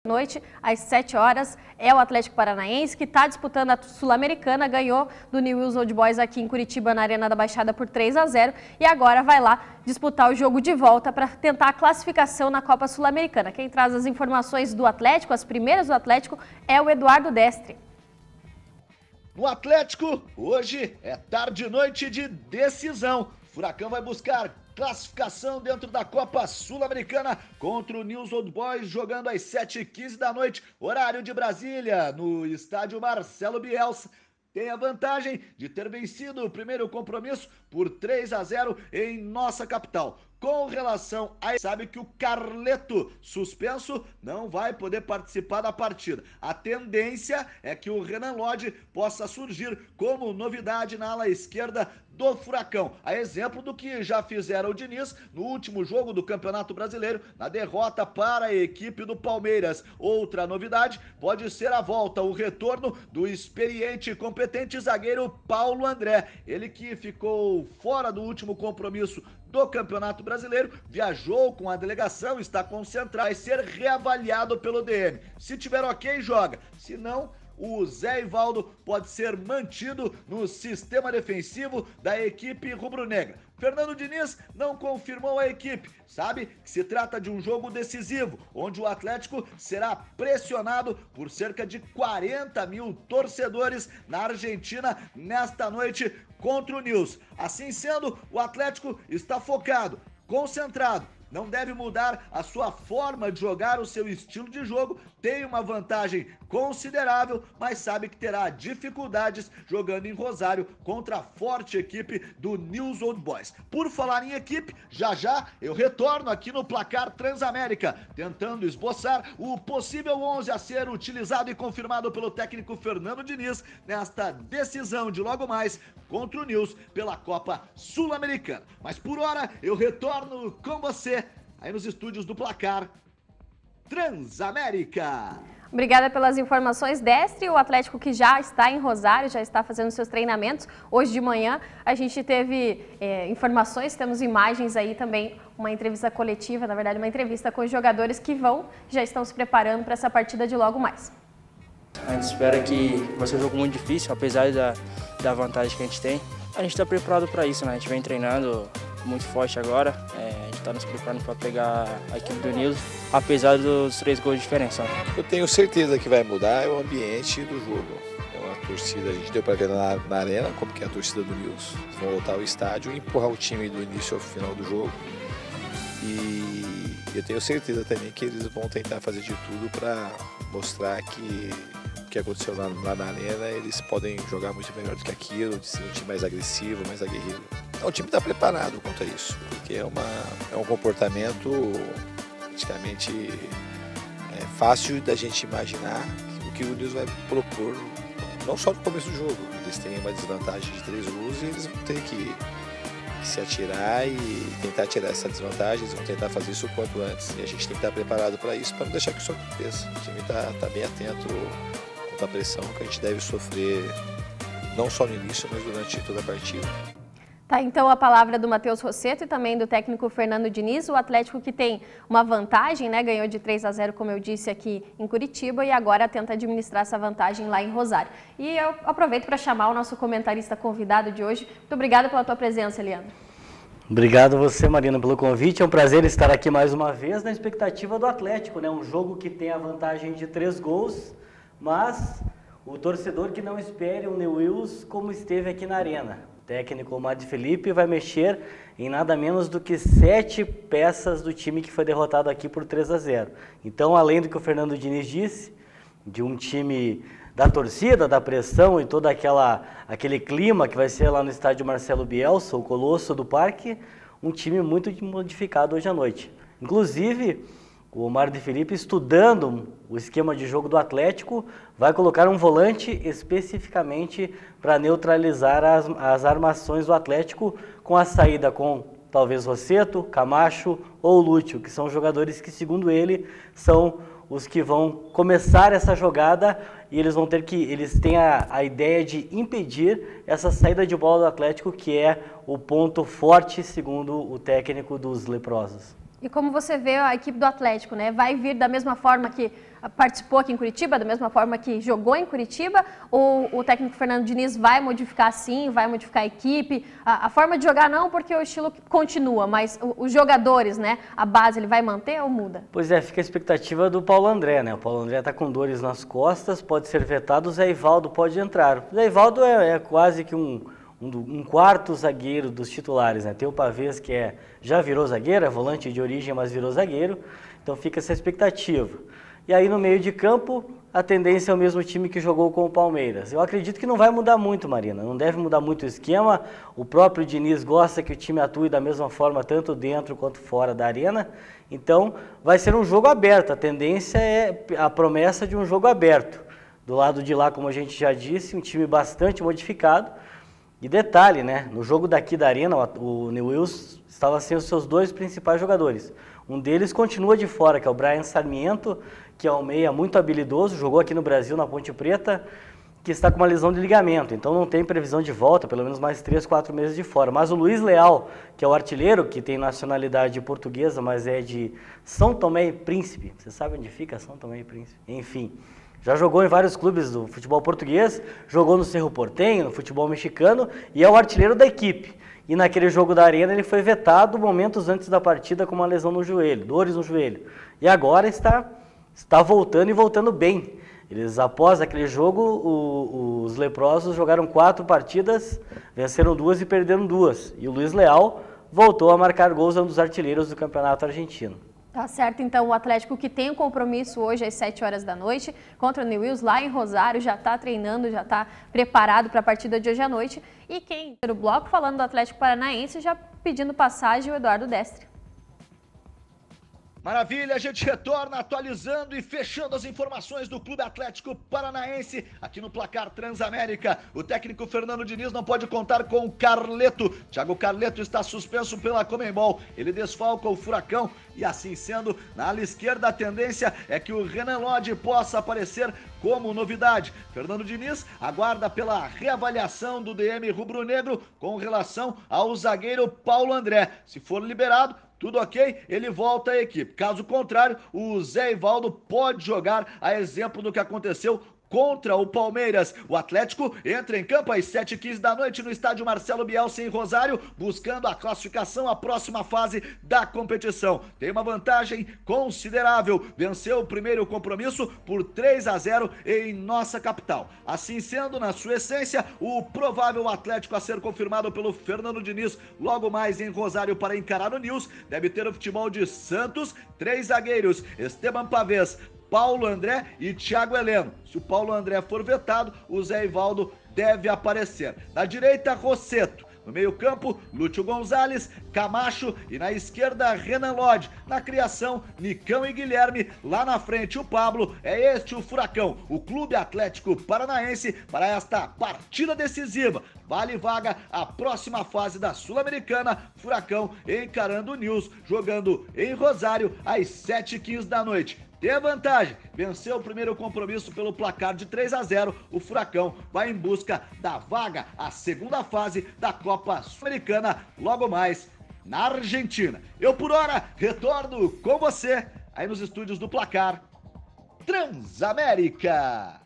Noite, às 7 horas, é o Atlético Paranaense que está disputando a Sul-Americana, ganhou do Newell's Old Boys aqui em Curitiba, na Arena da Baixada, por 3-0 e agora vai lá disputar o jogo de volta para tentar a classificação na Copa Sul-Americana. Quem traz as informações do Atlético, as primeiras do Atlético, é o Eduardo Destre. No Atlético, hoje é tarde e noite de decisão. Furacão vai buscar classificação dentro da Copa Sul-Americana contra o Newell's Old Boys, jogando às 7h15 da noite, horário de Brasília, no estádio Marcelo Bielsa. Tem a vantagem de ter vencido o primeiro compromisso por 3-0 em nossa capital. Com relação a... sabe que o Carleto, suspenso, não vai poder participar da partida. A tendência é que o Renan Lodge possa surgir como novidade na ala esquerda do Furacão. A exemplo do que já fizeram o Diniz no último jogo do Campeonato Brasileiro, na derrota para a equipe do Palmeiras. Outra novidade pode ser a volta, o retorno do experiente e competente zagueiro Paulo André. Ele que ficou fora do último compromisso do Campeonato Brasileiro, viajou com a delegação, está concentrado, vai ser reavaliado pelo DM. Se tiver ok, joga. Se não, o Zé Ivaldo pode ser mantido no sistema defensivo da equipe rubro-negra. Fernando Diniz não confirmou a equipe, sabe que se trata de um jogo decisivo, onde o Atlético será pressionado por cerca de 40 mil torcedores na Argentina nesta noite contra o Newell's. Assim sendo, o Atlético está focado, concentrado, não deve mudar a sua forma de jogar, o seu estilo de jogo, tem uma vantagem considerável, mas sabe que terá dificuldades jogando em Rosário contra a forte equipe do Newell's Old Boys. Por falar em equipe, já eu retorno aqui no Placar Transamérica, tentando esboçar o possível 11 a ser utilizado e confirmado pelo técnico Fernando Diniz nesta decisão de logo mais contra o Newell's pela Copa Sul-Americana. Mas por hora eu retorno com você aí nos estúdios do Placar Transamérica. Obrigada pelas informações, Destre. O Atlético que já está em Rosário, já está fazendo seus treinamentos. Hoje de manhã a gente teve informações, temos imagens aí também, uma entrevista coletiva, na verdade uma entrevista com os jogadores que já estão se preparando para essa partida de logo mais. A gente espera que vai ser um jogo muito difícil, apesar da vantagem que a gente tem. A gente está preparado para isso, né? A gente vem treinando muito forte agora, a gente está nos preparando para pegar a equipe do Newell's, apesar dos 3 gols de diferença. Eu tenho certeza que vai mudar o ambiente do jogo. É uma torcida, a gente deu para ver na arena como que é a torcida do Newell's. Eles vão voltar ao estádio e empurrar o time do início ao final do jogo. E eu tenho certeza também que eles vão tentar fazer de tudo para mostrar que o que aconteceu lá na arena, eles podem jogar muito melhor do que aquilo, de ser um time mais agressivo, mais aguerrido. O time está preparado quanto a isso, porque é um comportamento praticamente fácil da gente imaginar o que o Newell's vai propor, não só no começo do jogo. Eles têm uma desvantagem de 3 gols e eles vão ter que se atirar e tentar tirar essa desvantagem, eles vão tentar fazer isso o quanto antes. E a gente tem que estar preparado para isso, para não deixar que isso aconteça. O time está bem atento quanto à pressão que a gente deve sofrer, não só no início, mas durante toda a partida. Tá, então a palavra do Matheus Rossetto e também do técnico Fernando Diniz. O Atlético que tem uma vantagem, né? Ganhou de 3-0, como eu disse, aqui em Curitiba e agora tenta administrar essa vantagem lá em Rosário. E eu aproveito para chamar o nosso comentarista convidado de hoje. Muito obrigada pela tua presença, Leandro. Obrigado a você, Marina, pelo convite. É um prazer estar aqui mais uma vez na expectativa do Atlético, né? Um jogo que tem a vantagem de 3 gols, mas o torcedor que não espere o Newell's como esteve aqui na Arena. O técnico Marde Felipe vai mexer em nada menos do que 7 peças do time que foi derrotado aqui por 3-0. Então, além do que o Fernando Diniz disse, de um time da torcida, da pressão e todo aquele clima que vai ser lá no estádio Marcelo Bielsa, o Colosso do Parque, um time muito modificado hoje à noite. Inclusive, o Marde Felipe, estudando o esquema de jogo do Atlético, vai colocar um volante especificamente para neutralizar as armações do Atlético, com a saída com talvez Rossetto, Camacho ou Lúcio, que são jogadores que, segundo ele, são os que vão começar essa jogada e eles têm a ideia de impedir essa saída de bola do Atlético, que é o ponto forte, segundo o técnico dos leprosos. E como você vê a equipe do Atlético, né? Vai vir da mesma forma que participou aqui em Curitiba, da mesma forma que jogou em Curitiba? Ou o técnico Fernando Diniz vai modificar sim, vai modificar a equipe? A forma de jogar não, porque o estilo continua, mas os jogadores, né? A base, ele vai manter ou muda? Pois é, fica a expectativa do Paulo André, né? O Paulo André está com dores nas costas, pode ser vetado, o Zé Ivaldo pode entrar. O Zé Ivaldo é quase que um quarto zagueiro dos titulares, né? Tem o Pavês, que já virou zagueiro, é volante de origem, mas virou zagueiro, então fica essa expectativa. E aí no meio de campo, a tendência é o mesmo time que jogou com o Palmeiras. Eu acredito que não vai mudar muito, Marina, não deve mudar muito o esquema. O próprio Diniz gosta que o time atue da mesma forma, tanto dentro quanto fora da arena. Então vai ser um jogo aberto, a tendência é a promessa de um jogo aberto. Do lado de lá, como a gente já disse, um time bastante modificado. E detalhe, né? No jogo daqui da arena, o Newell's estava sem os seus 2 principais jogadores. Um deles continua de fora, que é o Brian Sarmiento, que é um meia muito habilidoso, jogou aqui no Brasil, na Ponte Preta, que está com uma lesão de ligamento, então não tem previsão de volta, pelo menos mais 3, 4 meses de fora. Mas o Luiz Leal, que é o artilheiro, que tem nacionalidade portuguesa, mas é de São Tomé e Príncipe. Você sabe onde fica São Tomé e Príncipe? Enfim, já jogou em vários clubes do futebol português, jogou no Cerro Porteño, no futebol mexicano, e é o artilheiro da equipe. E naquele jogo da arena ele foi vetado momentos antes da partida com uma lesão no joelho, dores no joelho. E agora está voltando e voltando bem. Eles, após aquele jogo, os leprosos jogaram 4 partidas, venceram 2 e perderam 2. E o Luiz Leal voltou a marcar gols, é um dos artilheiros do campeonato argentino. Tá certo, então o Atlético, que tem um compromisso hoje às 7 horas da noite contra o Newell's lá em Rosário, já está treinando, já está preparado para a partida de hoje à noite. E quem no bloco, falando do Atlético Paranaense, já pedindo passagem, o Eduardo Destre. Maravilha, a gente retorna atualizando e fechando as informações do Clube Atlético Paranaense aqui no Placar Transamérica. O técnico Fernando Diniz não pode contar com o Carleto. Thiago Carleto está suspenso pela Conmebol. Ele desfalca o Furacão e, assim sendo, na ala esquerda a tendência é que o Renan Lodge possa aparecer como novidade. Fernando Diniz aguarda pela reavaliação do DM rubro-negro com relação ao zagueiro Paulo André. Se for liberado, tudo ok, ele volta à equipe. Caso contrário, o Zé Ivaldo pode jogar, a exemplo do que aconteceu contra o Palmeiras. O Atlético entra em campo às 7h15 da noite no estádio Marcelo Bielsa em Rosário, buscando a classificação à próxima fase da competição. Tem uma vantagem considerável, venceu o primeiro compromisso por 3-0 em nossa capital. Assim sendo, na sua essência, o provável Atlético a ser confirmado pelo Fernando Diniz logo mais em Rosário para encarar o Newell's deve ter o futebol de Santos, 3 zagueiros, Esteban Pavês, Paulo André e Thiago Heleno. Se o Paulo André for vetado, o Zé Ivaldo deve aparecer. Na direita, Rosseto. No meio-campo, Lúcio Gonzalez, Camacho e na esquerda, Renan Lodge. Na criação, Nicão e Guilherme. Lá na frente, o Pablo. É este o Furacão, o Clube Atlético Paranaense, para esta partida decisiva. Vale vaga a próxima fase da Sul-Americana. Furacão encarando o Newell's, jogando em Rosário às 7h15 da noite. Tem a vantagem, venceu o primeiro compromisso pelo placar de 3-0, o Furacão vai em busca da vaga à segunda fase da Copa Sul-Americana, logo mais na Argentina. Eu, por hora, retorno com você aí nos estúdios do Placar Transamérica.